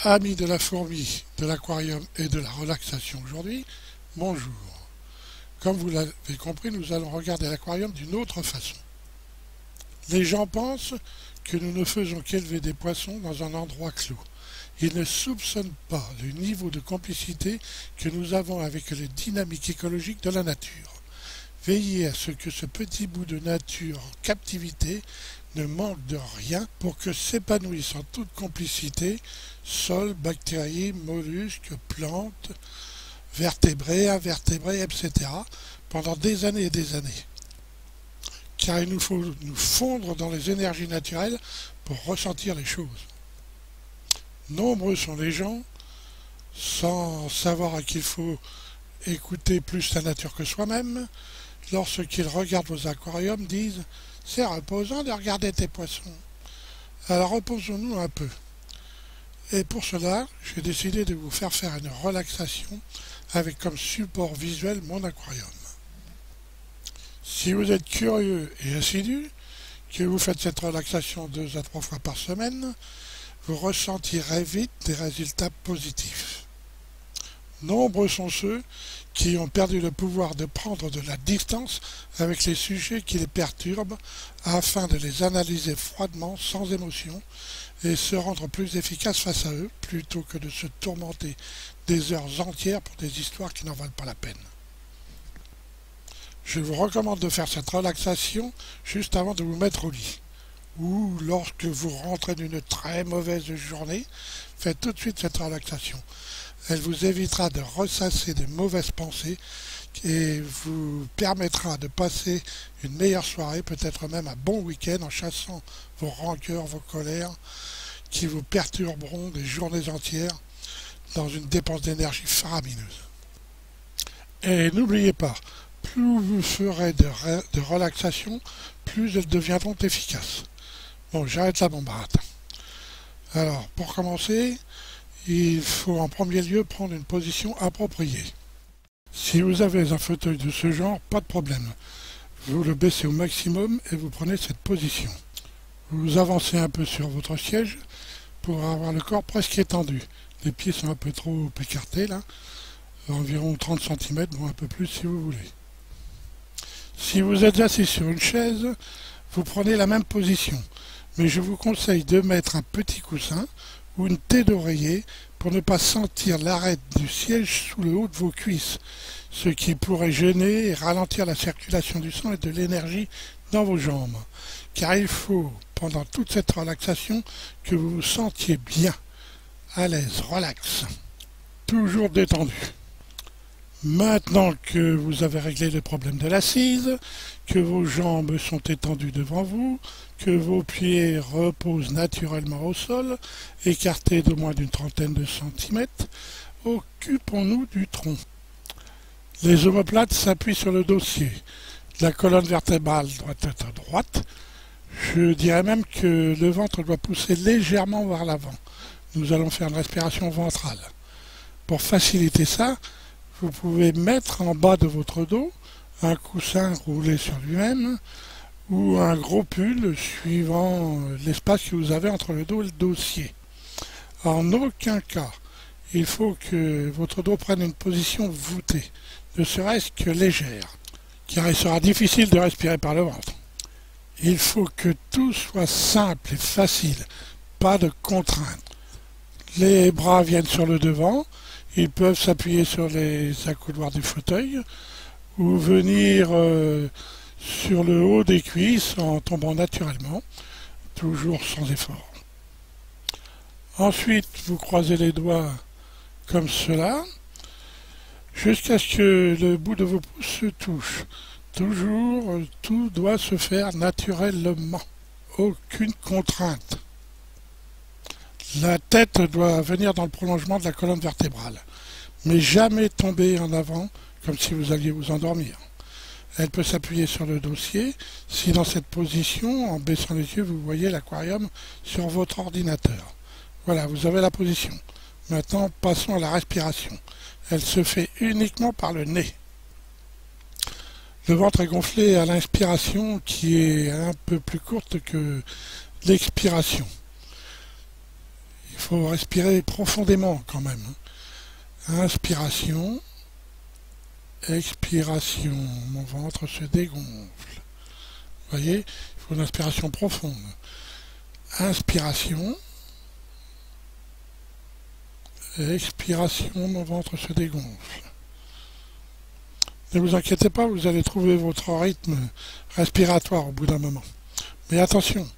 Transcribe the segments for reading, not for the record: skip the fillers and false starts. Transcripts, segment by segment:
Amis de la fourmi, de l'aquarium et de la relaxation aujourd'hui, bonjour. Comme vous l'avez compris, nous allons regarder l'aquarium d'une autre façon. Les gens pensent que nous ne faisons qu'élever des poissons dans un endroit clos. Ils ne soupçonnent pas le niveau de complicité que nous avons avec les dynamiques écologiques de la nature. Veillez à ce que ce petit bout de nature en captivité ne manque de rien pour que s'épanouissent en toute complicité sol, bactéries, mollusques, plantes, vertébrés, invertébrés, etc. pendant des années et des années. Car il nous faut nous fondre dans les énergies naturelles pour ressentir les choses. Nombreux sont les gens, sans savoir qu'il faut écouter plus la nature que soi-même, lorsqu'ils regardent vos aquariums, disent « C'est reposant de regarder tes poissons. » Alors reposons-nous un peu. Et pour cela, j'ai décidé de vous faire une relaxation avec comme support visuel mon aquarium. Si vous êtes curieux et assidu, que vous faites cette relaxation 2 à 3 fois par semaine, vous ressentirez vite des résultats positifs. Nombreux sont ceux qui ont perdu le pouvoir de prendre de la distance avec les sujets qui les perturbent afin de les analyser froidement, sans émotion, et se rendre plus efficace face à eux, plutôt que de se tourmenter des heures entières pour des histoires qui n'en valent pas la peine. Je vous recommande de faire cette relaxation juste avant de vous mettre au lit, ou lorsque vous rentrez d'une très mauvaise journée, faites tout de suite cette relaxation. Elle vous évitera de ressasser de mauvaises pensées et vous permettra de passer une meilleure soirée, peut-être même un bon week-end en chassant vos rancœurs, vos colères qui vous perturberont des journées entières dans une dépense d'énergie faramineuse. Et n'oubliez pas, plus vous ferez de relaxation, plus elles deviendront efficaces. Bon, j'arrête la bombarde. Alors, pour commencer, il faut en premier lieu prendre une position appropriée. Si vous avez un fauteuil de ce genre, pas de problème. Vous le baissez au maximum et vous prenez cette position. Vous avancez un peu sur votre siège pour avoir le corps presque étendu. Les pieds sont un peu trop écartés là, environ 30 cm, bon un peu plus si vous voulez. Si vous êtes assis sur une chaise, vous prenez la même position, mais je vous conseille de mettre un petit coussin ou une tête d'oreiller pour ne pas sentir l'arête du siège sous le haut de vos cuisses, ce qui pourrait gêner et ralentir la circulation du sang et de l'énergie dans vos jambes. Car il faut, pendant toute cette relaxation, que vous vous sentiez bien, à l'aise, relax, toujours détendu. Maintenant que vous avez réglé le problème de l'assise, que vos jambes sont étendues devant vous, que vos pieds reposent naturellement au sol, écartés de moins d'une trentaine de centimètres, occupons-nous du tronc. Les omoplates s'appuient sur le dossier. La colonne vertébrale doit être droite. Je dirais même que le ventre doit pousser légèrement vers l'avant. Nous allons faire une respiration ventrale. Pour faciliter ça, vous pouvez mettre en bas de votre dos un coussin roulé sur lui-même ou un gros pull suivant l'espace que vous avez entre le dos et le dossier. En aucun cas, il faut que votre dos prenne une position voûtée, ne serait-ce que légère, car il sera difficile de respirer par le ventre. Il faut que tout soit simple et facile, pas de contraintes. Les bras viennent sur le devant, ils peuvent s'appuyer sur les accoudoirs du fauteuil ou venir sur le haut des cuisses en tombant naturellement, toujours sans effort. Ensuite, vous croisez les doigts comme cela, jusqu'à ce que le bout de vos pouces se touche. Toujours, tout doit se faire naturellement, aucune contrainte. La tête doit venir dans le prolongement de la colonne vertébrale, mais jamais tomber en avant comme si vous alliez vous endormir. Elle peut s'appuyer sur le dossier si dans cette position, en baissant les yeux, vous voyez l'aquarium sur votre ordinateur. Voilà, vous avez la position. Maintenant, passons à la respiration. Elle se fait uniquement par le nez. Le ventre est gonflé à l'inspiration qui est un peu plus courte que l'expiration. Il faut respirer profondément quand même. Inspiration, expiration, mon ventre se dégonfle. Vous voyez, il faut une inspiration profonde. Inspiration, expiration, mon ventre se dégonfle. Ne vous inquiétez pas, vous allez trouver votre rythme respiratoire au bout d'un moment. Mais attention,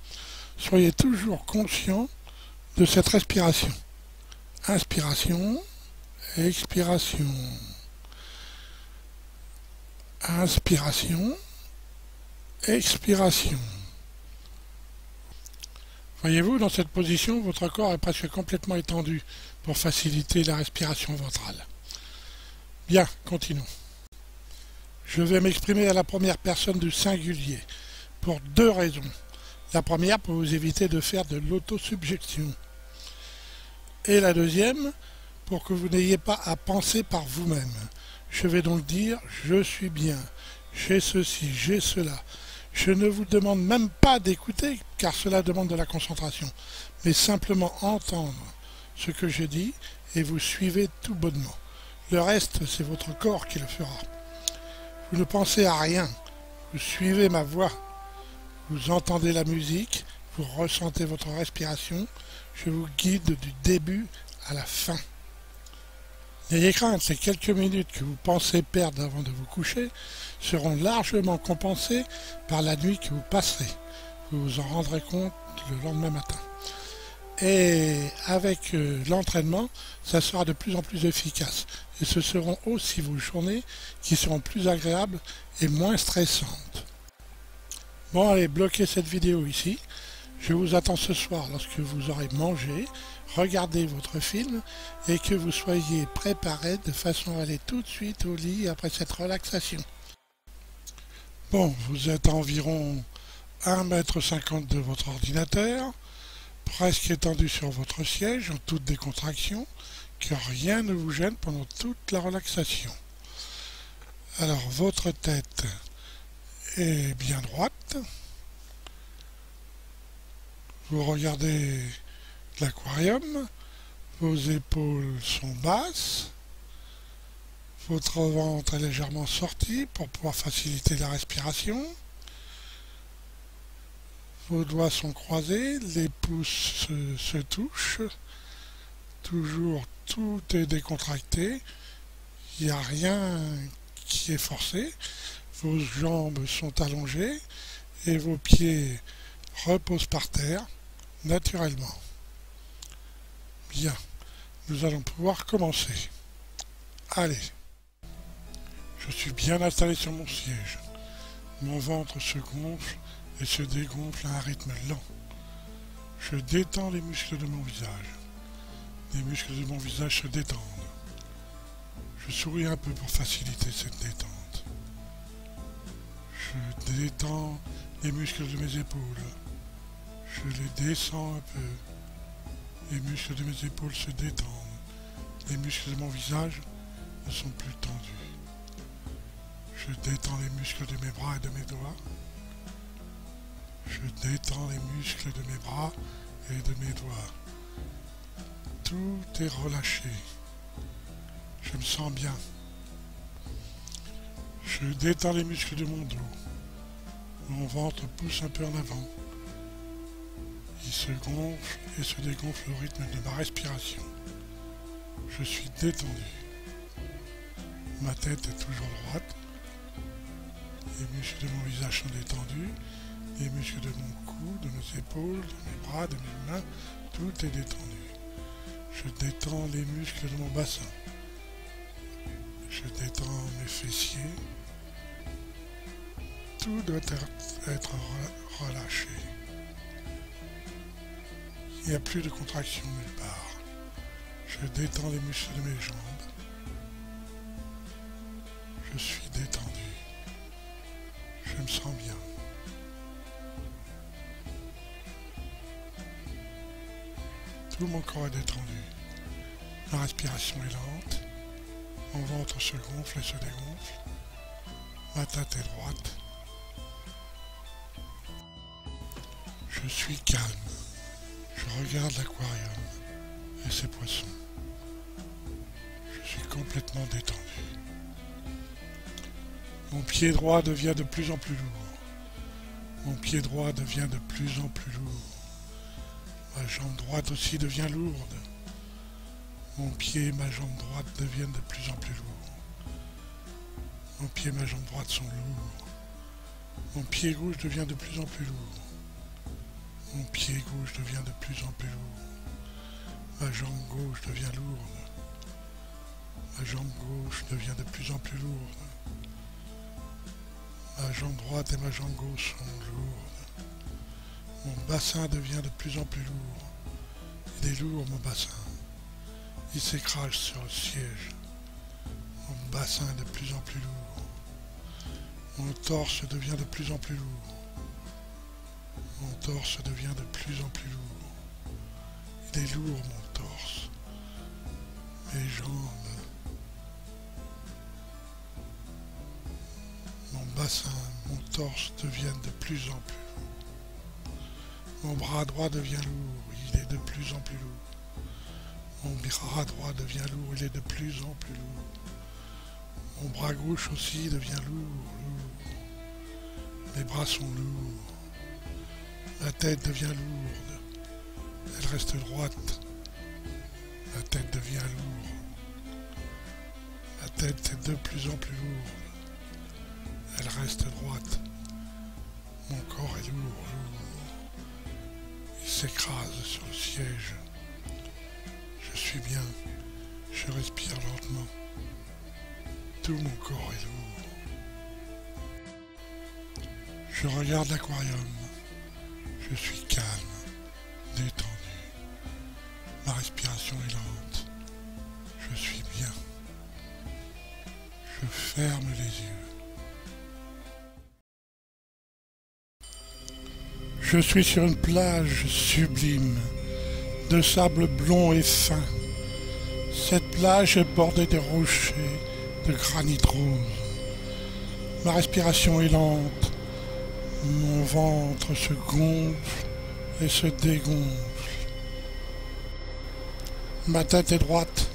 soyez toujours conscient de cette respiration. Inspiration, expiration. Inspiration, expiration. Voyez-vous, dans cette position, votre corps est presque complètement étendu pour faciliter la respiration ventrale. Bien, continuons. Je vais m'exprimer à la première personne du singulier, pour deux raisons. La première, pour vous éviter de faire de l'autosubjection. Et la deuxième, pour que vous n'ayez pas à penser par vous-même. Je vais donc dire « je suis bien », j'ai ceci, j'ai cela. Je ne vous demande même pas d'écouter, car cela demande de la concentration, mais simplement entendre ce que je dis et vous suivez tout bonnement. Le reste, c'est votre corps qui le fera. Vous ne pensez à rien, vous suivez ma voix, vous entendez la musique, vous ressentez votre respiration, je vous guide du début à la fin. N'ayez crainte, ces quelques minutes que vous pensez perdre avant de vous coucher seront largement compensées par la nuit que vous passerez. Vous vous en rendrez compte le lendemain matin. Et avec l'entraînement, ça sera de plus en plus efficace. Et ce seront aussi vos journées qui seront plus agréables et moins stressantes. Bon, allez, bloquez cette vidéo ici. Je vous attends ce soir lorsque vous aurez mangé, regardé votre film et que vous soyez préparés de façon à aller tout de suite au lit après cette relaxation. Bon, vous êtes à environ 1,50 m de votre ordinateur, presque étendu sur votre siège en toute décontraction, que rien ne vous gêne pendant toute la relaxation. Alors, votre tête est bien droite. Vous regardez l'aquarium, vos épaules sont basses, votre ventre est légèrement sorti pour pouvoir faciliter la respiration, vos doigts sont croisés, les pouces se touchent, toujours tout est décontracté, il n'y a rien qui est forcé, vos jambes sont allongées et vos pieds reposent par terre naturellement. Bien, nous allons pouvoir commencer. Allez, je suis bien installé sur mon siège. Mon ventre se gonfle et se dégonfle à un rythme lent. Je détends les muscles de mon visage. Les muscles de mon visage se détendent. Je souris un peu pour faciliter cette détente. Je détends les muscles de mes épaules. Je les descends un peu. Les muscles de mes épaules se détendent. Les muscles de mon visage ne sont plus tendus. Je détends les muscles de mes bras et de mes doigts. Je détends les muscles de mes bras et de mes doigts. Tout est relâché. Je me sens bien. Je détends les muscles de mon dos. Mon ventre pousse un peu en avant. Il se gonfle et se dégonfle au rythme de ma respiration. Je suis détendu. Ma tête est toujours droite. Les muscles de mon visage sont détendus. Les muscles de mon cou, de mes épaules, de mes bras, de mes mains, tout est détendu. Je détends les muscles de mon bassin. Je détends mes fessiers. Tout doit être relâché. Il n'y a plus de contraction nulle part. Je détends les muscles de mes jambes. Je suis détendu. Je me sens bien. Tout mon corps est détendu. Ma respiration est lente. Mon ventre se gonfle et se dégonfle. Ma tête est droite. Je suis calme. Je regarde l'aquarium. et ses poissons. Je suis complètement détendu. Mon pied droit devient de plus en plus lourd. Mon pied droit devient de plus en plus lourd. Ma jambe droite aussi devient lourde. Mon pied et ma jambe droite deviennent de plus en plus lourds. Mon pied et ma jambe droite sont lourds. Mon pied gauche devient de plus en plus lourd. Mon pied gauche devient de plus en plus lourd. Ma jambe gauche devient lourde. Ma jambe gauche devient de plus en plus lourde. Ma jambe droite et ma jambe gauche sont lourdes. Mon bassin devient de plus en plus lourd. Il est lourd, mon bassin. Il s'écrase sur le siège. Mon bassin est de plus en plus lourd. Mon torse devient de plus en plus lourd. Mon torse devient de plus en plus lourd. Il est lourd, mon torse. Mes jambes. Mon bassin, mon torse deviennent de plus en plus lourd. Mon bras droit devient lourd. Il est de plus en plus lourd. Mon bras droit devient lourd. Il est de plus en plus lourd. Mon bras gauche aussi devient lourd. Mes bras sont lourds. Ma tête devient lourde. Elle reste droite. Ma tête devient lourde. Ma tête est de plus en plus lourde. Elle reste droite. Mon corps est lourd. Il s'écrase sur le siège. Je suis bien. Je respire lentement. Tout mon corps est lourd. Je regarde l'aquarium. Je suis calme, détendu. Ma respiration est lente. Je suis bien. Je ferme les yeux. Je suis sur une plage sublime, de sable blond et fin. Cette plage est bordée de rochers, de granit rose. Ma respiration est lente. Mon ventre se gonfle et se dégonfle. Ma tête est droite.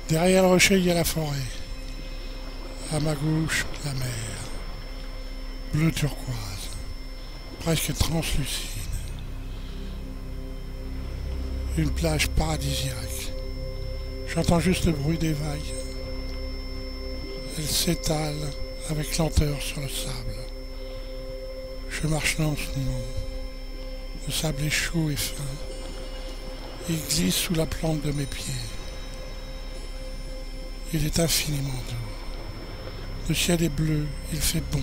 Derrière le rocher, il y a la forêt. À ma gauche, la mer. Bleu turquoise, presque translucide. Une plage paradisiaque. J'entends juste le bruit des vagues. Elles s'étalent avec lenteur sur le sable. Je marche lentement. Le sable est chaud et fin. Il glisse sous la plante de mes pieds. Il est infiniment doux. Le ciel est bleu, il fait bon.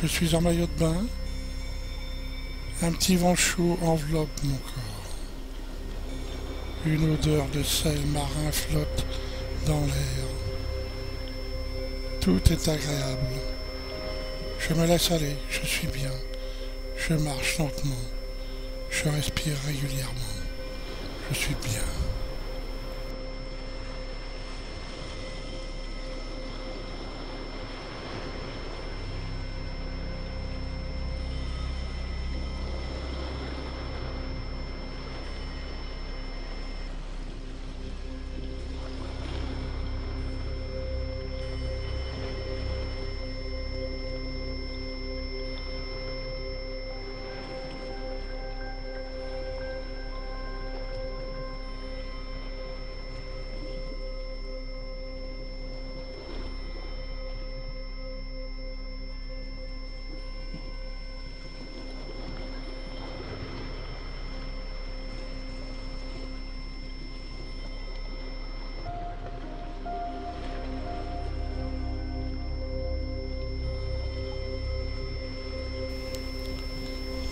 Je suis en maillot de bain. Un petit vent chaud enveloppe mon corps. Une odeur de sel marin flotte dans l'air. Tout est agréable. Je me laisse aller, je suis bien. Je marche lentement. Je respire régulièrement. Je suis bien.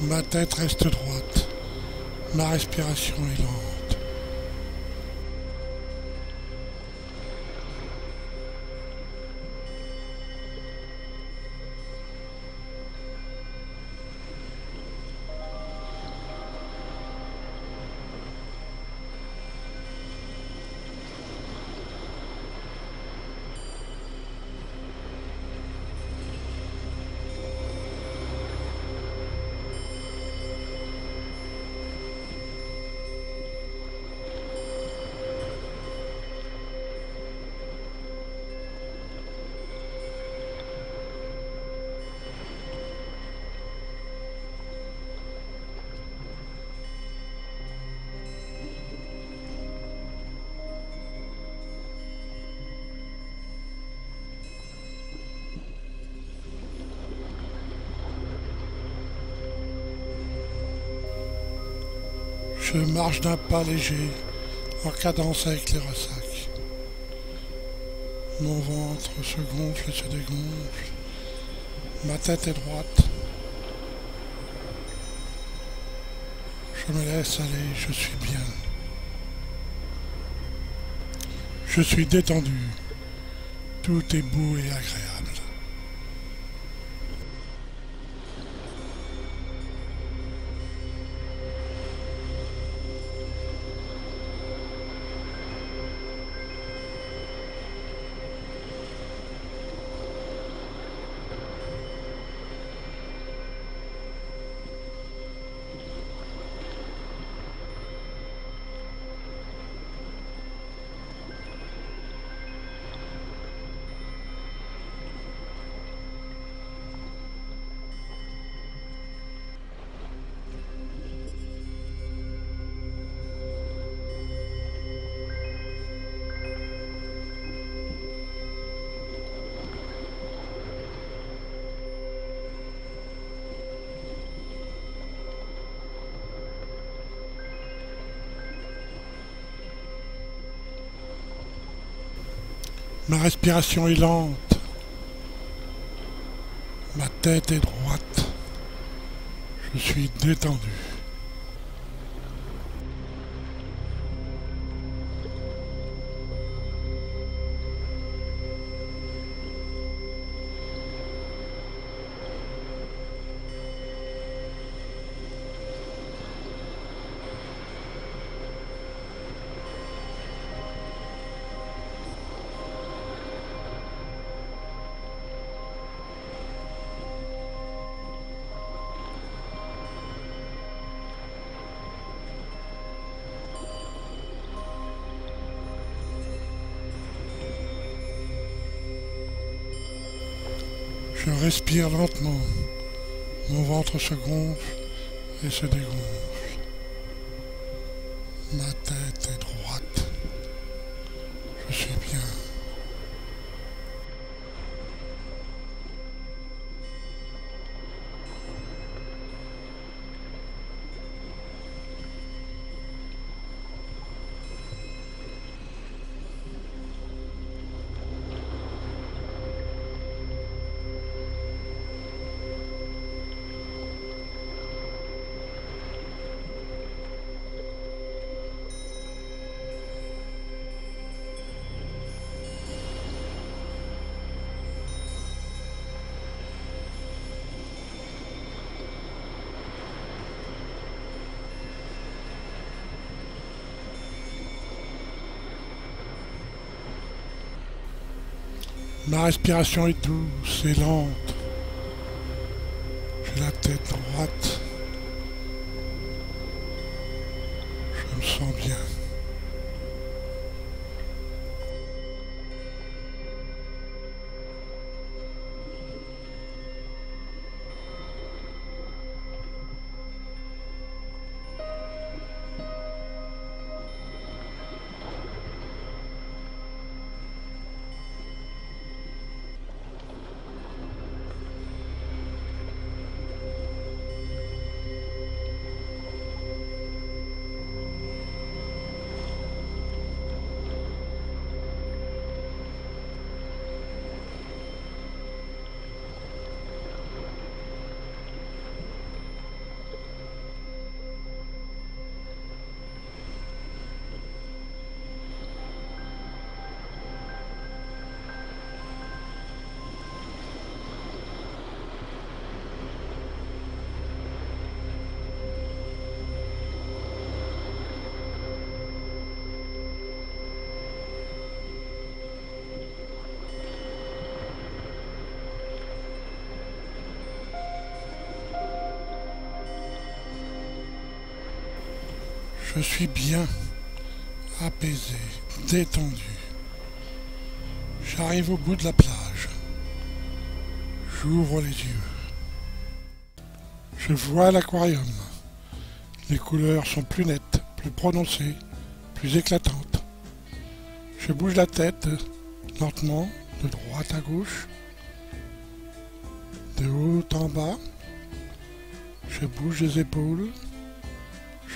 Ma tête reste droite. Ma respiration est lente. Je marche d'un pas léger, en cadence avec les ressacs. Mon ventre se gonfle et se dégonfle. Ma tête est droite. Je me laisse aller, je suis bien. Je suis détendu. Tout est beau et agréable. Ma respiration est lente. Ma tête est droite. Je suis détendu. Je respire lentement. Mon ventre se gonfle et se dégonfle. Ma tête est droite. Je suis bien. Ma respiration est douce et lente. J'ai la tête droite. Je me sens bien. Je suis bien, apaisé, détendu. J'arrive au bout de la plage. J'ouvre les yeux. Je vois l'aquarium. Les couleurs sont plus nettes, plus prononcées, plus éclatantes. Je bouge la tête lentement, de droite à gauche, de haut en bas. Je bouge les épaules.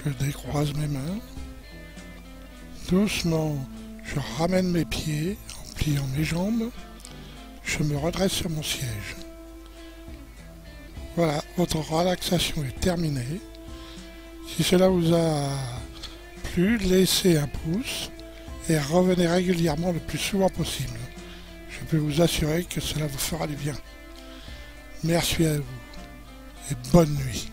Je décroise mes mains. Doucement, je ramène mes pieds en pliant mes jambes. Je me redresse sur mon siège. Voilà, votre relaxation est terminée. Si cela vous a plu, laissez un pouce et revenez régulièrement le plus souvent possible. Je peux vous assurer que cela vous fera du bien. Merci à vous et bonne nuit.